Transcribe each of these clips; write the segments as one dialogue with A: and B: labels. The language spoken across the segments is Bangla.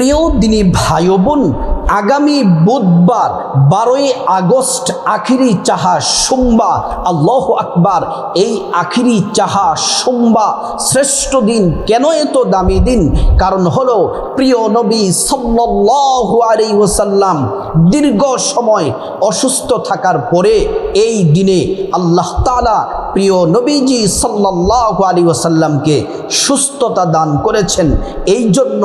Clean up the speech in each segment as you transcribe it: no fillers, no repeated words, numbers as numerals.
A: প্রিয় দিনী ভাই বোন, আগামী বুধবার 12ই আগস্ট আখিরি চাহা সোমবার, আল্লাহু আকবার। এই আখিরি চাহা সোমবার শ্রেষ্ঠ দিন। কেন এত দামি দিন? কারণ হলো প্রিয় নবী সাল্লাল্লাহু আলাইহি ওয়াসাল্লাম দীর্ঘ সময় অসুস্থ থাকার পরে এই দিনে আল্লাহ তাআলা প্রিয় নবীজি সাল্লাল্লাহু আলাইহি ওয়াসাল্লামকে সুস্থতা দান করেছেন। এই জন্য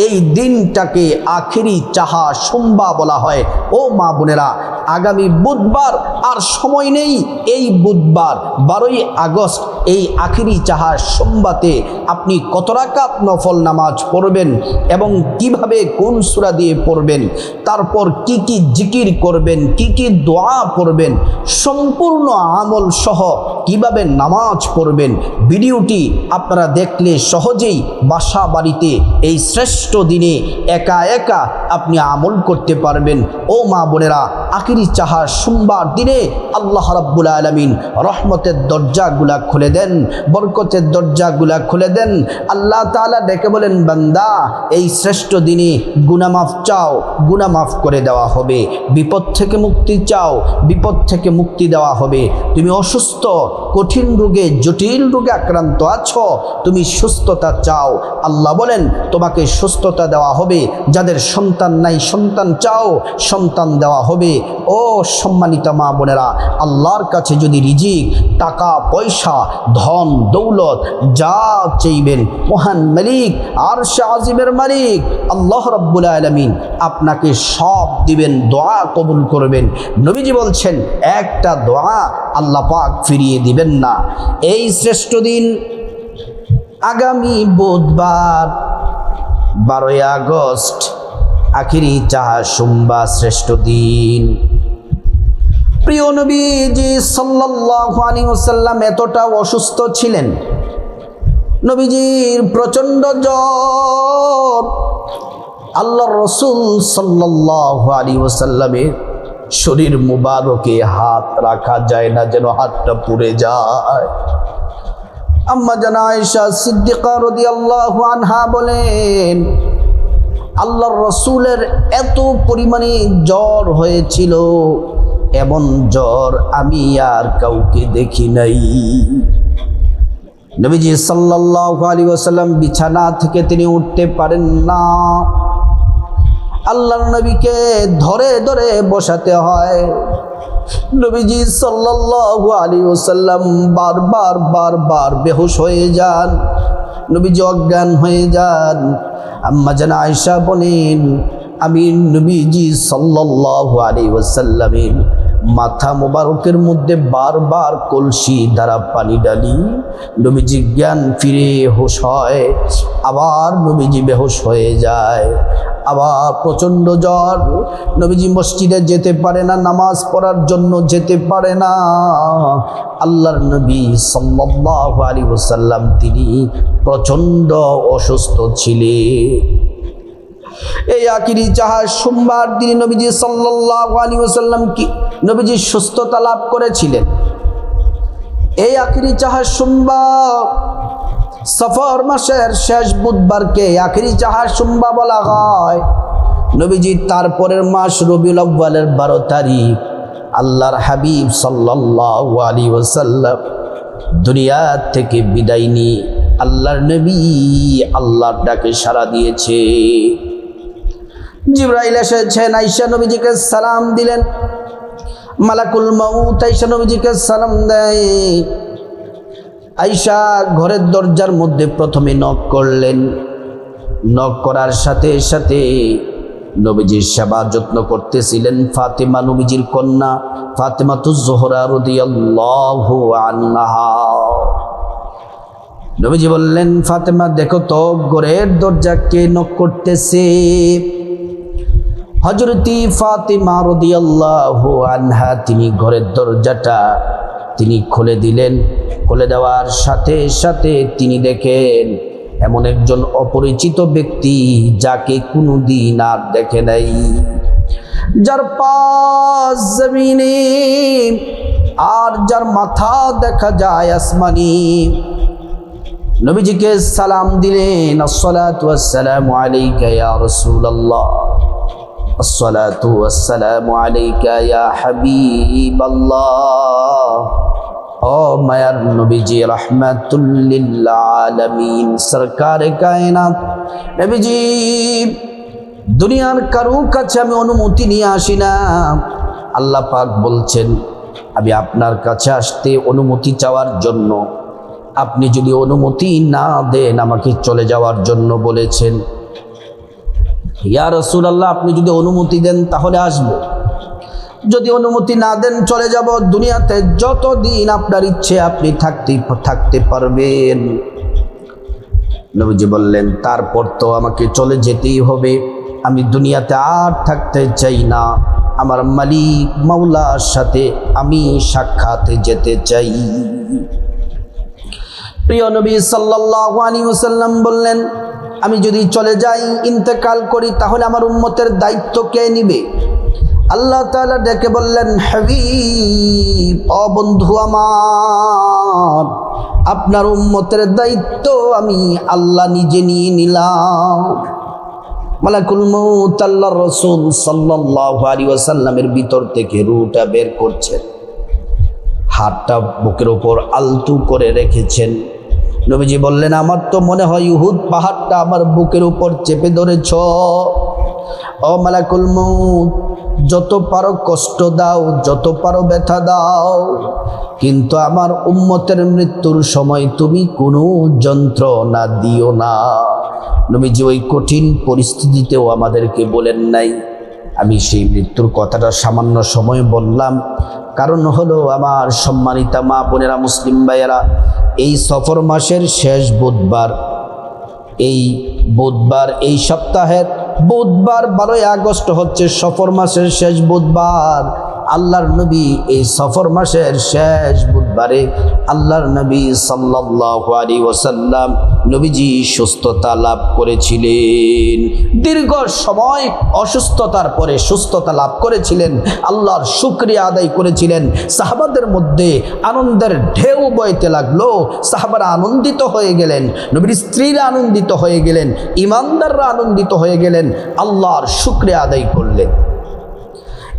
A: এই দিনটাকে আখিরি চাহা সোমবার বলা হয়। ও মা বোনেরা, আগামী বুধবার আর সময় নেই। এই বুধবার 12ই আগস্ট এই আখিরি চাহা সোমবারে আপনি কত রাকাত নফল নামাজ পড়বেন এবং কিভাবে কোন সূরা দিয়ে পড়বেন, তারপর কি কি জিকির করবেন, কি কি দোয়া পড়বেন, সম্পূর্ণ আমল সহ কিভাবে নামাজ পড়বেন, ভিডিওটি আপনারা দেখলে সহজেই বাসা বাড়িতে এই শ্রেষ্ঠ দিনে একা একা আপনি আমল করতে পারবেন। ও মা বোনেরা, আখিরি চাহা সোমবার দিনে আল্লাহ রাব্বুল আলামিন রহমতের দরজাগুলা খুলে দেন, বরকতের দরজাগুলা খুলে দেন। আল্লাহ তাআলা ডেকে বলেন, বান্দা এই শ্রেষ্ঠ দিনে গুনাহ মাফ চাও, গুনাহ মাফ করে দেওয়া হবে। বিপদ থেকে মুক্তি চাও, বিপদ থেকে মুক্তি দেওয়া হবে। তুমি অসুস্থ, কঠিন রোগে, জটিল রোগে আক্রান্ত আছো, তুমি সুস্থতা চাও, আল্লাহ বলেন তোমাকে সুস্থতা দেওয়া হবে। যাদের সন্তান নাই, সন্তান চাও, সন্তান দেওয়া হবে। ও সম্মানিত মা বোনেরা, আল্লাহর কাছে যদি রিজিক, টাকা পয়সা, ধন দৌলত যা চাইবেন, মহান মালিক আরশে আজিমের মালিক আল্লাহ রাব্বুল আলামিন আপনাকে সব দিবেন, দোয়া কবুল করবেন। নবীজি বলছেন একটা দোয়া আল্লাহ পাক ফিরিয়ে দিবেন না। এই শ্রেষ্ঠ দিন আগামী বুধবার 12ই আগস্ট আখিরি চাহা সোমবার শ্রেষ্ঠ দিন। প্রিয় নবীজি সাল্লাল্লাহু আলাইহি ওয়াসাল্লাম এতটা অসুস্থ ছিলেন, নবীজির প্রচণ্ড জ্বর। আল্লাহর রাসূল সাল্লাল্লাহু আলাইহি ওয়াসাল্লামের শরীর মুবারকে হাত রাখা যায় না, যেন হাতটা পুড়ে যায়। আম্মা জান আয়েশা সিদ্দিকা রাদিয়াল্লাহু আনহা বলেন, আল্লাহর রাসূলের এত পরিমাণে জ্বর হয়েছিল, এমন জ্বর আমি আর কাউকে দেখি নাই। নবীজি সাল্লাল্লাহু আলাইহি ওয়াসাল্লাম বিছানা থেকে তিনি উঠতে পারেন না। আল্লাহর নবীকে ধরে ধরে বসাতে হয়। নবীজি সাল্লাল্লাহু আলাইহি ওয়াসাল্লাম বারবার বেহুশ হয়ে যান, নবীজি অজ্ঞান হয়ে যান। আম্মা জান আয়েশা বলেন, আমি নবীজি সাল্লাল্লাহু আলাইহি ওয়াসাল্লামের মাথা মোবারকের মধ্যে বারবার কলসি দ্বারা পানি ডালি, নবীজি জ্ঞান ফিরে হুঁশ হয়, আবার নবীজি বেহুশ হয়ে যায়। আবার প্রচণ্ড জ্বর, নবীজি মসজিদে যেতে পারে না, নামাজ পড়ার জন্য যেতে পারে না। আল্লাহর নবী সাল্লাল্লাহু আলাইহি ওয়াসাল্লাম তিনি প্রচণ্ড অসুস্থ ছিলেন। এই আখিরি চাহা সোমবার দিন নবীজি সাল্লাল্লাহু আলাইহি ওয়াসাল্লাম কি নবীজি সুস্থতা লাভ করেছিলেন। এই আখিরি চাহা সোমবার সফর মাসের শেষ বুধবারকে আখিরি চাহা সোমবার বলা হয়। নবীজি তারপরের মাস রবিউল আউয়ালের 12 তারিখ আল্লাহর হাবিব সাল্লাল্লাহু আলাইহি ওয়াসাল্লাম দুনিয়া থেকে বিদায় নিয়ে আল্লাহর নবী আল্লাহর ডাকে সাড়া দিয়েছে। জিবরাইল এসেছেন, আয়েশা নবীজিকে সালাম দিলেন। মালাকুল মাউত আয়েশা নবীজিকে সালাম দেয়। আয়েশা ঘরের দরজার মধ্যে প্রথমে নক করলেন। নক করার সাথে সাথে নবীজির সেবা যত্ন করতেছিলেন ফাতেমা, নবীজির কন্যা ফাতেমাতুজ জোহরা রাদিয়াল্লাহু আনহা। নবীজি বললেন, ফাতেমা দেখো তো ঘরের দরজা কে নক করতেছে। হযরতি ফাতেমা রাদিয়াল্লাহু আনহা তিনি ঘরের দরজাটা তিনি খুলে দিলেন। খুলে দেওয়ার সাথে সাথে তিনি দেখেন এমন একজন অপরিচিত ব্যক্তি, যাকে কোনোদিন আর দেখে নাই, যার পাশ জমিনে আর যার মাথা দেখা যায় আসমানি। নবীজিকে সালাম দিলেন, আসসালাতু ওয়াসসালামু আলাইকা ইয়া রাসূলুল্লাহ, আসসালাতু ওয়াসসালামু আলাইকা ইয়া হাবিবাল্লাহ। ও মায়ার নবীজি, রাহমাতুল লিল আলামিন, সরকারে কায়নাত নবীজি, দুনিয়ার কারো কাছে আমি অনুমতি নিয়ে আসি না। আল্লাহ পাক বলছেন আমি আপনার কাছে আসতে অনুমতি চাওয়ার জন্য, আপনি যদি অনুমতি না দেন আমাকে চলে যাওয়ার জন্য বলেছেন। ইয়া রাসূলুল্লাহ, আপনি যদি অনুমতি দেন তাহলে আসব, যদি অনুমতি না দেন চলে যাব। দুনিয়াতে যতদিন আপনার ইচ্ছে আপনি থাকতে পারবেন। নবীজি বললেন তারপর তো আমাকে চলে যেতেই হবে, আমি দুনিয়াতে আর থাকতে চাই না, আমার মালিক মাওলার সাথে আমি সাক্ষাতে যেতে চাই। প্রিয় নবী সাল্লাল্লাহু আলাইহি ওয়াসাল্লাম বললেন আমি যদি চলে যাই, ইন্তেকাল করি, তাহলে আমার উম্মতের দায়িত্ব কে নিবে? আল্লাহ তাআলা ডেকে বললেন হাবিব, ও বন্ধু আমার, আপনার উম্মতের দায়িত্ব আমি আল্লাহ নিজে নিয়ে নিলাম। মালাকুল মউত আল্লাহর রাসূল সাল্লাল্লাহু আলাইহি ওয়াসাল্লামের ভিতর থেকে রূহটা বের করছেন, হাতটা বুকের উপর আলতু করে রেখেছেন। নবীজি বললেন আমার তো মনে হয় উহুদ পাহাড়টা আমার বুকের উপর চেপে ধরেছ। ও মালাকুল মউত, যত পারো কষ্ট দাও, যত পারো ব্যথা দাও, কিন্তু আমার উম্মতের মৃত্যুর সময় তুমি কোনো যন্ত্রণা দিও না। নবীজি ওই কঠিন পরিস্থিতিতেও আমাদেরকে বলেন নাই। আমি সেই মৃত্যুর কথাটা সামান্য সময় বললাম, কারণ হলো আমার সম্মানিতা মা বোনেরা, মুসলিম ভাইয়েরা, এই সফর মাসের শেষ বুধবার, এই সপ্তাহের বুধবার 12 আগস্ট হচ্ছে সফর মাসের শেষ বুধবার। আল্লাহর নবী এই সফর মাসের শেষ বুধবারে আল্লাহর নবী সাল্লাল্লাহু আলাইহি ওয়াসাল্লাম নবীজি সুস্থতা লাভ করেছিলেন। দীর্ঘ সময় অসুস্থতার পরে সুস্থতা লাভ করেছিলেন, আল্লাহর শুকরিয়া আদায় করেছিলেন। সাহাবাদের মধ্যে আনন্দের ঢেউ বইতে লাগলো, সাহাবারা আনন্দিত হয়ে গেলেন, নবীর স্ত্রীরা আনন্দিত হয়ে গেলেন, ইমানদাররা আনন্দিত হয়ে গেলেন, আল্লাহর শুকরিয়া আদায় করলেন।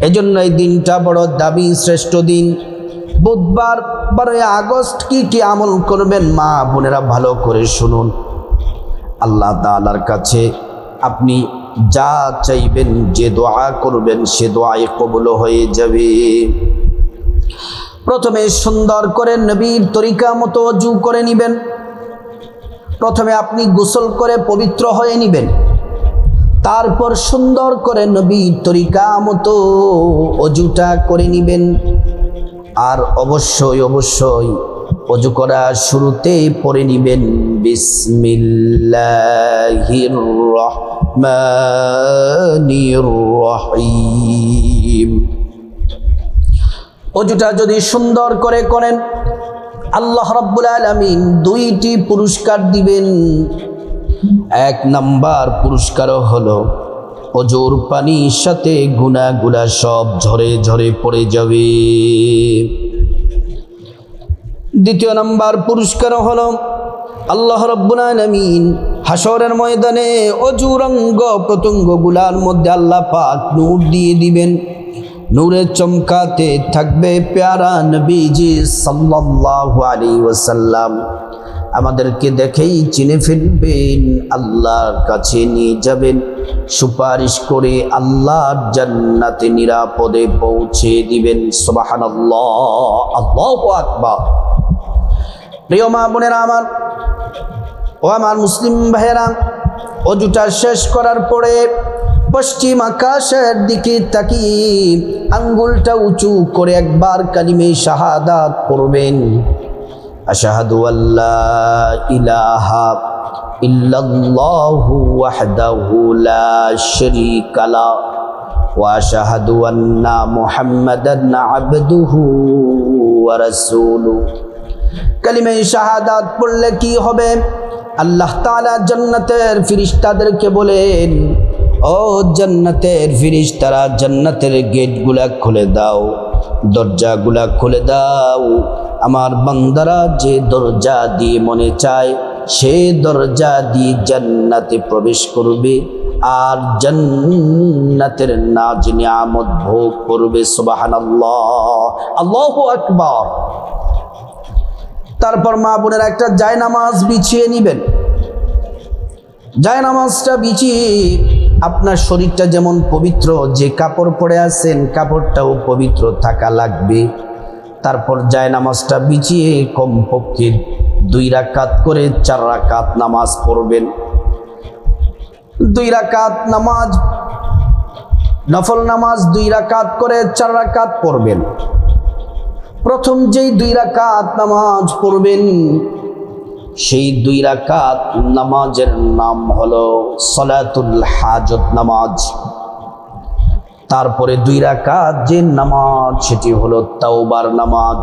A: এজন্য এই দিনটা বড় দামি শ্রেষ্ঠ দিন। বুধবার 12 আগস্ট কি কি আমল করবেন মা বোনেরা ভালো করে শুনুন। আল্লাহ তাআলার কাছে আপনি যা চাইবেন, যে দোয়া করবেন সে দোয়াই কবুল হয়ে যাবে। প্রথমে সুন্দর করে নবীর তরিকা মতো ওযু করে নেবেন। প্রথমে আপনি গোসল করে পবিত্র হয়ে নেবেন, তারপর সুন্দর করে নবীর তরিকা মতো ওযুটা করে নেবেন। আর অবশ্যই ওযু করার শুরুতে পড়ে নেবেন বিসমিল্লাহির রহমানির রহিম। ওযুটা যদি সুন্দর করে করেন, আল্লাহ রাব্বুল আলামিন 2টি পুরস্কার দিবেন। 1 নাম্বার পুরস্কার হলো ওযুর পানির সাথে গুনাহগুলা সব ঝরে ঝরে পড়ে যাবে। 2 নাম্বার পুরস্কার হলো আল্লাহ রাব্বুল আলামিন হাসরের ময়দানে ওযুর অঙ্গ প্রত্যঙ্গগুলার মধ্যে আল্লাহ পাক নূর দিয়ে দিবেন। নূরে চমকাতে থাকবে প্যারা নবীজি সাল্লাল্লাহু আলাইহি ওয়াসাল্লাম। আমাদেরকে দেখেই চিনে ফেলবেন, আল্লাহর কাছে নিয়ে যাবেন, সুপারিশ করে আল্লাহর জান্নাতে নিরাপদে পৌঁছে দিবেন। সুবহানাল্লাহ, আল্লাহু আকবার। প্রিয় মা বোনেরা আমার, ও আমার মুসলিম ভাইয়েরা, ওযুটা শেষ করার পরে পশ্চিম আকাশের দিকে তাকিয়ে আঙ্গুলটা উঁচু করে একবার কালিমে শাহাদাত পড়বেন। আশহাদু আল্লা ইলাহা ইল্লাল্লাহু ওয়াহদাহু লা শারীকা লা ওয়া আশহাদু আন্না মুহাম্মাদান আবদুহু ওয়া রাসূলুহু। কালিমে শাহাদাত পড়লে কি হবে? আল্লাহ তাআলা জান্নাতের ফেরেশতাদেরকে বলেন, ও জান্নাতের ফেরেশতারা, জান্নাতের গেটগুলা খুলে দাও, দরজাগুলা খুলে দাও। আমার বান্দারা যে দরজা দিয়ে মনে চায় সে দরজা দিয়ে জান্নাতে প্রবেশ করবে আর জান্নাতের নাজ নিয়ামত ভোগ করবে। সুবহানাল্লাহ, আল্লাহু আকবার। তারপর মা বোনের একটা জায়নামাজ বিছিয়ে নেবেন। জায়নামাজটা বিছিয়ে আপনার শরীরটা যেমন পবিত্র, যে কাপড় পরে আছেন কাপড়টাও পবিত্র থাকা লাগবে। তারপর জায়নামাজটা বিছিয়ে কমপক্ষে 2 রাকাত করে 4 রাকাত নামাজ পড়বেন। 2 রাকাত নামাজ, নফল নামাজ 2 রাকাত করে 4 রাকাত পড়বেন। প্রথম যেই 2 রাকাত নামাজ পড়বেন সেই 2 রাকাত নামাজের নাম হলো সালাতুল হাজত নামাজ। তারপরে 2 রাকাত যে নামাজ সেটি হলো তাওবার নামাজ।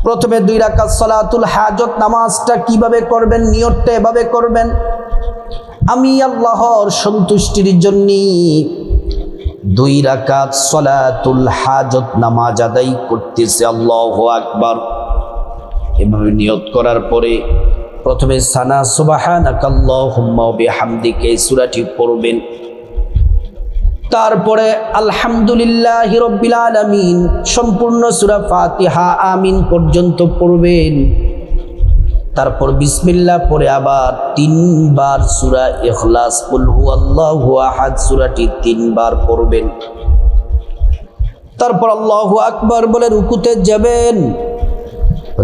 A: প্রথমে 2 রাকাত সালাতুল হাজত নামাজটা কিভাবে করবেন? নিয়তটা এভাবে করবেন, আমি আল্লাহর সন্তুষ্টির জন্য 2 রাকাত সালাতুল হাজত নামাজ আদায় করতেছি, আল্লাহু আকবার। এভাবে নিয়ত করার পরে প্রথমে সানা সুবহানাকাল্লাহুম্মা ওয়া বিহামদিকা এই সূরাটি পড়বেন। তারপরে আলহামদুলিল্লাহি রাব্বিল আলামিন সম্পূর্ণ সূরা ফাতিহা আমিন পর্যন্ত পড়বেন। তারপর বিসমিল্লাহ পড়ে আবার 3 বার সূরা ইখলাস কুল হুয়াল্লাহু আহাদ সূরাটি 3 বার পড়বেন। তারপর আল্লাহু আকবার বলে রুকুতে যাবেন।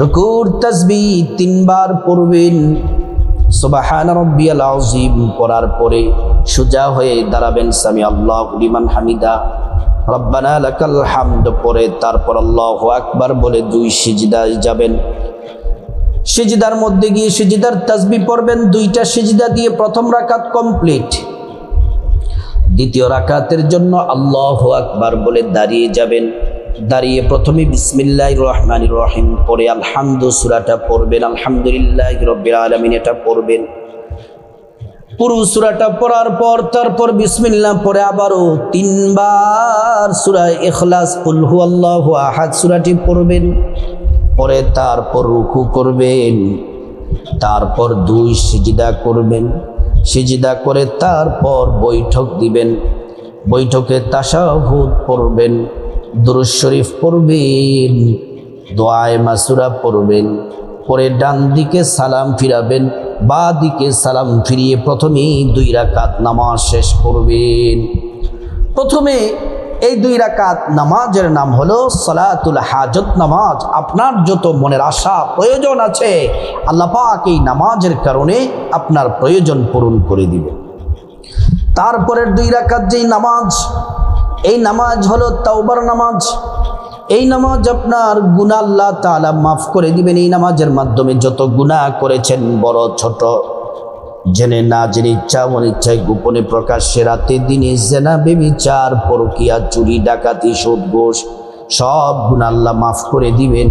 A: রুকুর তাসবিহ 3 বার পড়বেন। সুবহানা রাব্বিয়াল আযীম পড়ার পরে সোজা হয়ে দাঁড়াবেন, সামি আল্লাহু লিমান হামিদা, রব্বানা লাকাল হামদ পড়ে তারপর আল্লাহু আকবার বলে 2 সিজদায় যাবেন। সিজদার মধ্যে গিয়ে সিজদার তাসবিহ পড়বেন। 2টা সিজদা দিয়ে প্রথম রাকাত কমপ্লিট। দ্বিতীয় রাকাতের জন্য আল্লাহু আকবার বলে দাঁড়িয়ে যাবেন। দাঁড়িয়ে প্রথমে বিসমিল্লাহির রহমানির রহিম পড়ে আলহামদু সূরাটা পড়বেন, আলহামদুলিল্লাহি রাব্বিল আলামিন এটা পড়বেন। পুরো সূরাটা পড়ার পর তারপর বিসমিল্লাহ পড়ে আবারও 3 বার সূরা ইখলাস কুল হুয়াল্লাহু আহাদ সূরাটি পড়বেন। পরে তারপর রুকু করবেন, তারপর 2 সিজদা করবেন। সিজদা করে তারপর বৈঠক দিবেন। বৈঠকে তাশাহুদ পড়বেন, দুরূদ শরীফ পড়বেন, দোয়ায়ে মাসুরা পড়বেন। পরে ডান দিকে সালাম ফিরাবেন, বাঁ দিকে সালাম ফিরিয়ে প্রথমেই 2 রাকাত নামাজ শেষ করবেন। প্রথমে এই 2 রাকাত নামাজের নাম হলো সালাতুল হাজত নামাজ। আপনার যত মনের আশা প্রয়োজন আছে আল্লাহ পাক এই নামাজের কারণে আপনার প্রয়োজন পূরণ করে দিবেন। তারপরের 2 রাকাত যেই নামাজ, এই নামাজ হলো তাওবার নামাজ। এই নামাজ আপনার গুনাহ আল্লাহ তাআলা মাফ করে দিবেন। এই নামাজের মাধ্যমে যত গুনাহ করেছেন বড় ছোট, জেনে না জেনে, ইচ্ছা অনিচ্ছায়, গোপনে প্রকাশ্যে, রাতে দিনে, জেনা ব্যভিচার পরকিয়া চুরি ডাকাতি সুদ ঘুষ সব গুনাহ আল্লাহ মাফ করে দিবেন।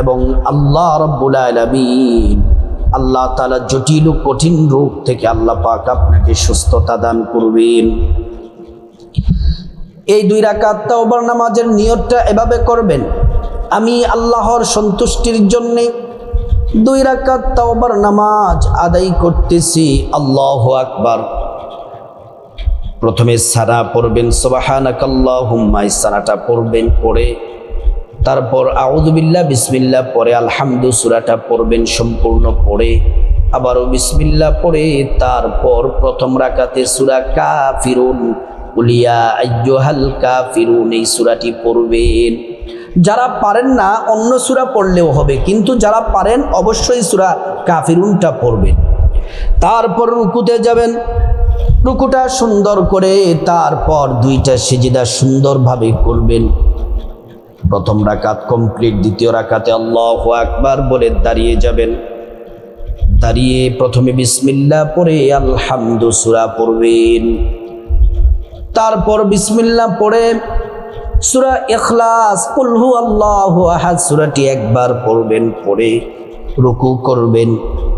A: এবং আল্লাহ রাব্বুল আলামিন আল্লাহ তাআলা জটিল ও কঠিন রোগ থেকে আল্লাহ পাক আপনাকে সুস্থতা দান করবেন। এই 2 রাকাত তাওবার নামাজের নিয়তটা এভাবে করবেন, আমি আল্লাহর সন্তুষ্টির জন্যে 2 রাকাত তাওবার নামাজ আদায় করতেছি, আল্লাহু আকবার। প্রথমে সানা পড়বেন, সুবহানাকাল্লাহুম্মা এই সানাটা পড়বেন। পড়ে তারপর আউযু বিল্লাহ বিসমিল্লাহ পড়ে আলহামদু সূরাটা পড়বেন সম্পূর্ণ। পড়ে আবারও বিসমিল্লাহ পড়ে তারপর প্রথম রাকাতে সূরা কাফিরুন কুলিয়া আইয়ুহাল কাফিরুন এই সূরাটি পড়বেন। যারা পারেন না অন্য সূরা পড়লেও হবে, কিন্তু যারা পারেন অবশ্যই সূরা কাফিরুনটা পড়বেন। তারপর রুকুতে যাবেন, রুকুটা সুন্দর করে তারপর 2টা সিজদা সুন্দরভাবে করবেন। প্রথম রাকাত কমপ্লিট। দ্বিতীয় রাকাতে আল্লাহু আকবার বলে দাঁড়িয়ে যাবেন। দাঁড়িয়ে প্রথমে বিসমিল্লাহ পড়ে আলহামদু সূরা পড়বেন। তারপর বিসমিল্লাহ পড়ে সূরা ইখলাস কুল হুয়াল্লাহু আহাদ সূরাটি 1 বার পড়বেন। পড়ে রুকু করবেন,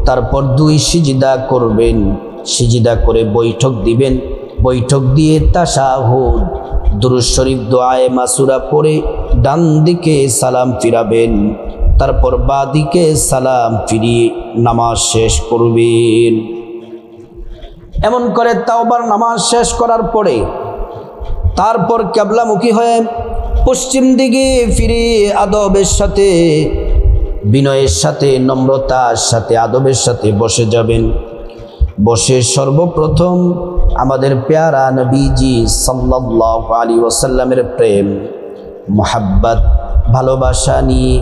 A: তারপর 2 সিজদা করবেন। সিজদা করে বৈঠক দিবেন। বৈঠক দিয়ে তাশাহুদ, দুরূদ শরীফ, দোয়ায়ে মাসুরা পড়ে ডান দিকে সালাম ফিরাবেন। তারপর বাদিকে সালাম ফিরিয়ে নামাজ শেষ করবেন। এমন করে তাওবার নামাজ শেষ করার পরে তারপর কিবলামুখী হয়ে পশ্চিম দিকে ফিরে আদবের সাথে, বিনয়ের সাথে, নম্রতার সাথে, আদবের সাথে বসে যাবেন। বসে সর্বপ্রথম আমাদের প্যারা নবীজি সাল্লাল্লাহু আলাইহি ওয়াসাল্লামের প্রেম, মোহাব্বত, ভালোবাসা নিয়ে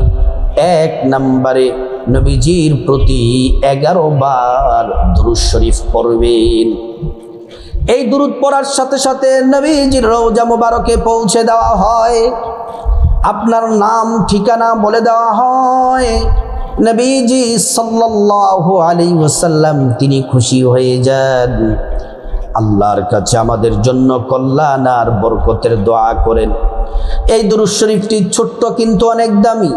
A: এক নম্বরে নবীজির প্রতি 11 বার দুরূদ শরীফ পড়বেন। এই দুরূদ পড়ার সাথে সাথে নবীজির রওজা মুবারকে পৌঁছে দেওয়া হয়, আপনার নাম ঠিকানা বলে দেওয়া হয়। নবীজি সাল্লাল্লাহু আলাইহি ওয়াসাল্লাম তিনি খুশি হয়ে যান, আল্লাহর কাছে আমাদের জন্য কল্যাণ আর বরকতের দোয়া করেন। এই দুরূদ শরীফটি ছোট্ট কিন্তু অনেক দামি।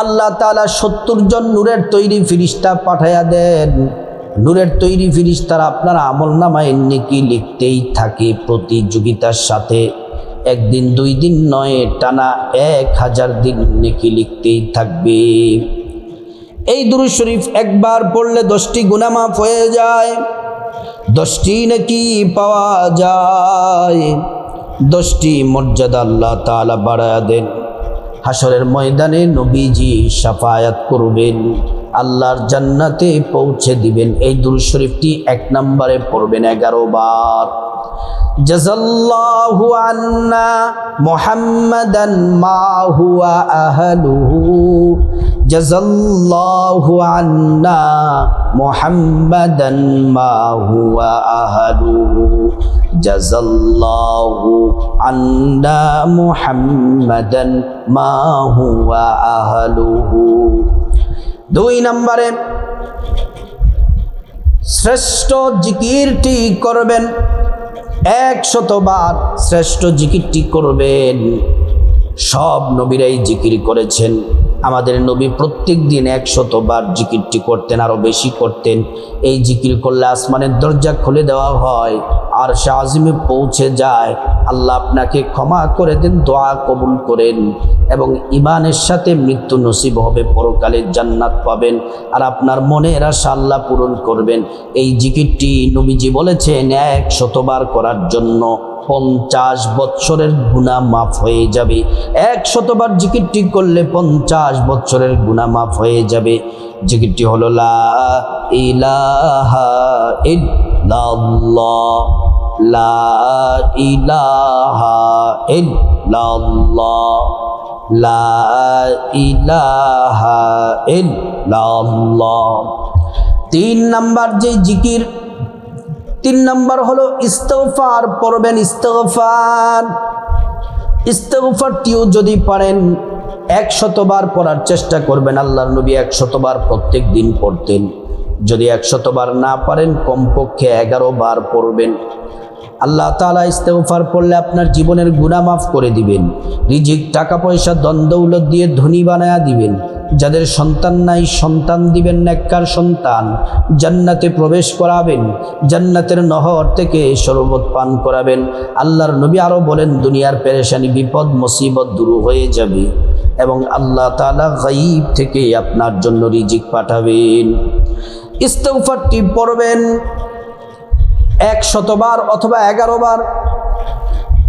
A: আল্লাহ তাআলা 70 জন নূরের তৈরি ফেরেশতা পাঠায়া দেন। নূরের তৈরি ফেরেশতারা আপনার আমলনামায় নেকি লিখতেই থাকে প্রতিযোগিতার সাথে। একদিন 2 দিন নয়, টানা 1000 দিন নেকি লিখতেই থাকবে। এই দুরূদ শরীফ একবার পড়লে 10টি গুনাহ মাফ হয়ে যায়, 10টি নেকি পাওয়া যায়, 10টি মর্যাদা আল্লাহ তাআলা বাড়ায়া দেন। হাসরের ময়দানে নবীজি শাফায়াত করবেন, আল্লাহর জান্নাতে পৌঁছে দিবেন। এই দুরূদ শরীফটি 1 নম্বরে পড়বেন 11 বার। জাযাল্লাহু আন্না মুহাম্মাদান মা হুয়া আহলুহু, জাযাল্লাহু আন্না মুহাম্মাদান মা হুয়া আহলুহু, জাযাল্লাহু আন্না মুহাম্মাদান মা হুয়া আহলুহু। 2 নম্বরে শ্রেষ্ঠ জিকিরটি করবেন 100 বার। শ্রেষ্ঠ জিকিরটি করবেন, সব নবীরাই জিকির করেছেন, আমাদের নবী প্রত্যেক দিন 100 বার জিকিরটি করতেন, আরও বেশি করতেন। এই জিকির করলে আসমানের দরজা খুলে দেওয়া হয়, আর আরশে আজিমে পৌঁছে যায়। আল্লাহ আপনাকে ক্ষমা করে দেন, দোয়া কবুল করেন, এবং ঈমানের সাথে মৃত্যু নসিব হবে, পরকালে জান্নাত পাবেন, আর আপনার মনের আশা আল্লাহ পূরণ করবেন। এই জিকিরটি নবীজি বলেছেন 100 বার করার জন্য 50 বৎসরের গুনাহ মাফ হয়ে যাবে। 100 বার জিকিরটি করলে 50 বৎসরের গুনাহ মাফ হয়ে যাবে। জিকিরটি হলো লা ইলাহা ইল্লাল্লাহ, লা ইলাহা ইল্লাল্লাহ, লা ইলাহা ইল্লাল্লাহ। 3 নাম্বার যে জিকির, 3 নাম্বার হলো ইস্তিগফার পড়বেন। ইস্তিগফারটিও যদি পারেন 100 বার পড়ার চেষ্টা করবেন। আল্লাহর নবী 100 বার প্রত্যেক দিন পড়তেন। যদি 100 বার না পারেন, কমপক্ষে 11 বার পড়বেন। আল্লাহ তাআলা ইস্তিগফার পড়লে আপনার জীবনের গুনাহ মাফ করে দিবেন, রিজিক, টাকা পয়সা, ধন দৌলত দিয়ে ধনী বানায়া দিবেন। যাদের সন্তান নাই, সন্তান দিবেন, নেককার সন্তান। জান্নাতে প্রবেশ করাবেন, জান্নাতের নহর থেকে শরবত পান করাবেন। আল্লাহর নবী আরও বলেন, দুনিয়ার পেরেশানি, বিপদ, মুসিবত দূর হয়ে যাবে, এবং আল্লাহ তাআলা গায়ব থেকে আপনার জন্য রিজিক পাঠাবেন। ইস্তিগফারটি পড়বেন 100 বার অথবা 11 বার।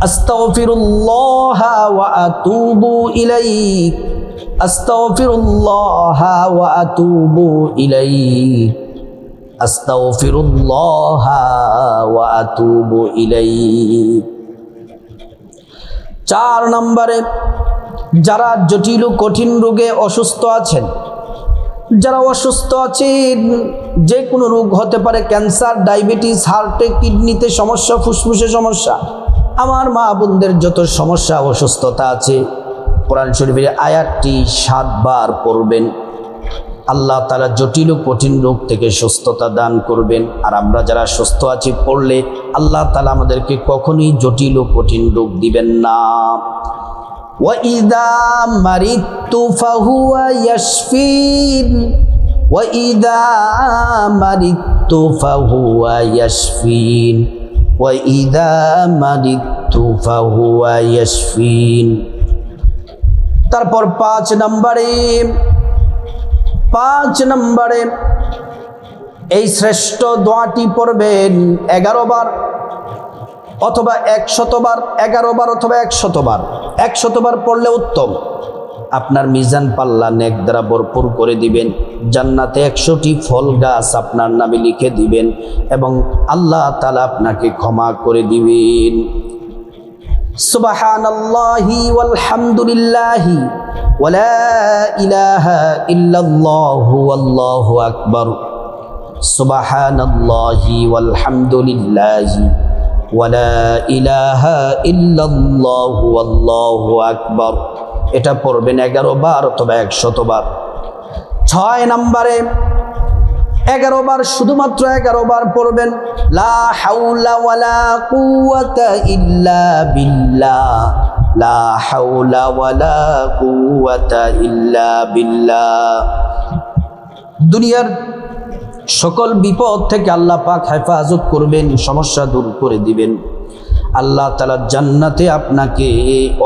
A: আস্তাগফিরুল্লাহ ওয়া আতুবু ইলাইহি, আস্তাগফিরুল্লাহ ওয়া আতুবু ইলাইহি, আস্তাগফিরুল্লাহ ওয়া আতুবু ইলাইহি। 4 নম্বরে যারা জটিল ও কঠিন রোগে অসুস্থ আছেন, যারা অসুস্থ আছেন, যে কোনো রোগ হতে পারে, ক্যান্সার, ডায়াবেটিস, হার্টে, কিডনিতে সমস্যা, ফুসফুসে সমস্যা, আমার মা বোনদের যত সমস্যা অসুস্থতা আছে, কোরআন শরীফের আয়াতটি 7 বার পড়বেন। আল্লাহ তাআলা জটিল ও কঠিন রোগ থেকে সুস্থতা দান করবেন। আর আমরা যারা সুস্থ আছি, পড়লে আল্লাহ তাআলা আমাদেরকে কখনোই জটিল ও কঠিন রোগ দিবেন না। وَإِذَا مَرِضْتُ فَهُوَ يَشْفِينِ وَإِذَا مَرِضْتُ فَهُوَ يَشْفِينِ وَإِذَا مَرِضْتُ فَهُوَ يَشْفِينِ। তারপর 5 নম্বরে 5 নম্বরে এই শ্রেষ্ঠ দোয়াটি পড়বেন 11 বার অথবা 100 বার, 11 বার অথবা 100 বার। 100 বার পড়লে উত্তম। আপনার মিজান পাল্লা নেক দ্বারা ভরপুর করে দিবেন। জান্নাতে 100টি ফল গাছ আপনার নামে লিখে দিবেন এবং আল্লাহ তাআলা আপনাকে ক্ষমা করে দিবেন। সুবহানাল্লাহি ওয়ালহামদুলিল্লাহি ওয়ালা ইলাহা ইল্লাল্লাহু আল্লাহু আকবার। সুবহানাল্লাহি ওয়ালহামদুলিল্লাহি ওয়ালা ইলাহা ইল্লাল্লাহু আল্লাহু আকবার। এটা পড়বেন 11 বার অথবা 100 বার। 6 নম্বরে 11 বার, শুধুমাত্র 11 বার পড়বেন লা হাওলা ওয়ালা কুওয়াতা ইল্লা বিল্লাহ, লা হাওলা ওয়ালা কুওয়াতা ইল্লা বিল্লাহ। দুনিয়ার সকল বিপদ থেকে আল্লাহ পাক হেফাজত করবেন, সমস্যা দূর করে দিবেন। আল্লাহ তাআলা জান্নাতে আপনাকে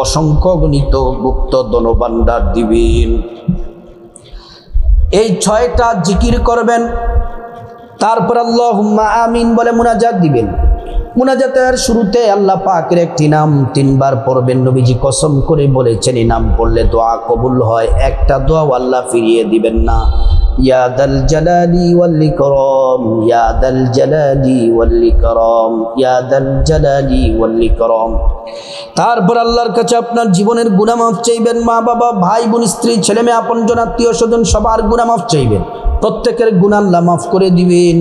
A: অসংখ্য গণিত গুপ্ত ধনভাণ্ডার দিবেন। এই 6টা জিকির করবেন, তারপর আল্লাহুম্মা আমিন বলে মুনাজাত দিবেন। মুনাজাতের শুরুতে আল্লাহ পাকের একটি নাম 3 বার পড়বেন। নবীজি কসম করে বলেছেন এই নাম পড়লে দোয়া কবুল হয়, একটা দোয়া আল্লাহ ফিরিয়ে দিবেন না। ইয়া দাল জালালি ওয়াল ইকরাম, ইয়া দাল জালালি ওয়াল ইকরাম, ইয়া দাল জালালি ওয়াল ইকরাম। তারপর আল্লাহর কাছে আপনার জীবনের গুনাহ মাফ চাইবেন। মা বাবা, ভাই বোন, স্ত্রী, ছেলে মেয়ে, আপনজন, আত্মীয় স্বজন সবার গুনাহ মাফ চাইবেন। প্রত্যেকের গুনাহ আল্লাহ মাফ করে দিবেন।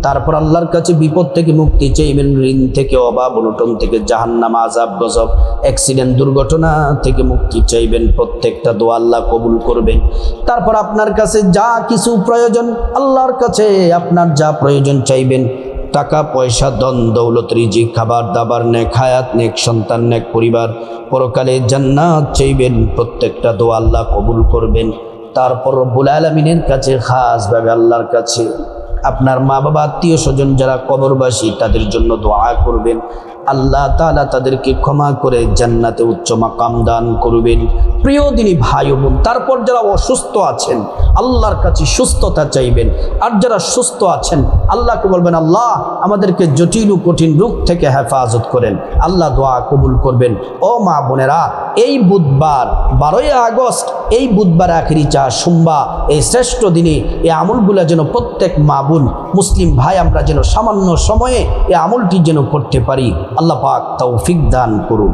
A: তারপর আল্লাহর কাছে বিপদ থেকে মুক্তি চাইবেন, ঋণ থেকে, অভাব অনটন থেকে, জাহান্নাম, আযাব, গজব, অ্যাক্সিডেন্ট, দুর্ঘটনা থেকে মুক্তি চাইবেন। প্রত্যেকটা দোয়া আল্লাহ কবুল করবেন। তারপর আপনার কাছে যা কিছু প্রয়োজন, আল্লাহর কাছে আপনার যা প্রয়োজন চাইবেন, টাকা পয়সা, ধন দৌলত, রিজিক, খাবার দাবার, নেক হায়াত, নেক সন্তান, নেক পরিবার, পরকালে জান্নাত চাইবেন। প্রত্যেকটা দোয়া আল্লাহ কবুল করবেন। তারপর রব্বুল আলামিনের কাছে খাসভাবে আল্লাহর কাছে আপনার মা বাবা, আত্মীয় স্বজন যারা কবরবাসী তাদের জন্য দোয়া করবেন। আল্লাহ তাআলা তাদেরকে ক্ষমা করে জান্নাতে উচ্চ মাকাম দান করবেন। প্রিয় দিনী ভাই ও বোন, তারপর যারা অসুস্থ আছেন আল্লাহর কাছে সুস্থতা চাইবেন। আর যারা সুস্থ আছেন আল্লাহকে বলবেন, আল্লাহ আমাদেরকে জটিল ও কঠিন রোগ থেকে হেফাজত করেন। আল্লাহ দোয়া কবুল করবেন। ও মা বোনেরা, এই বুধবার 12ই আগস্ট, এই বুধবার আখেরি চা সুম্বা, এই শ্রেষ্ঠ দিনে এই আমলগুলো যেন প্রত্যেক মা বোন, মুসলিম ভাই আমরা যেন সামান্য সময়ে এই আমলটি যেন করতে পারি। আল্লাহ পাক তৌফিক দান করুন।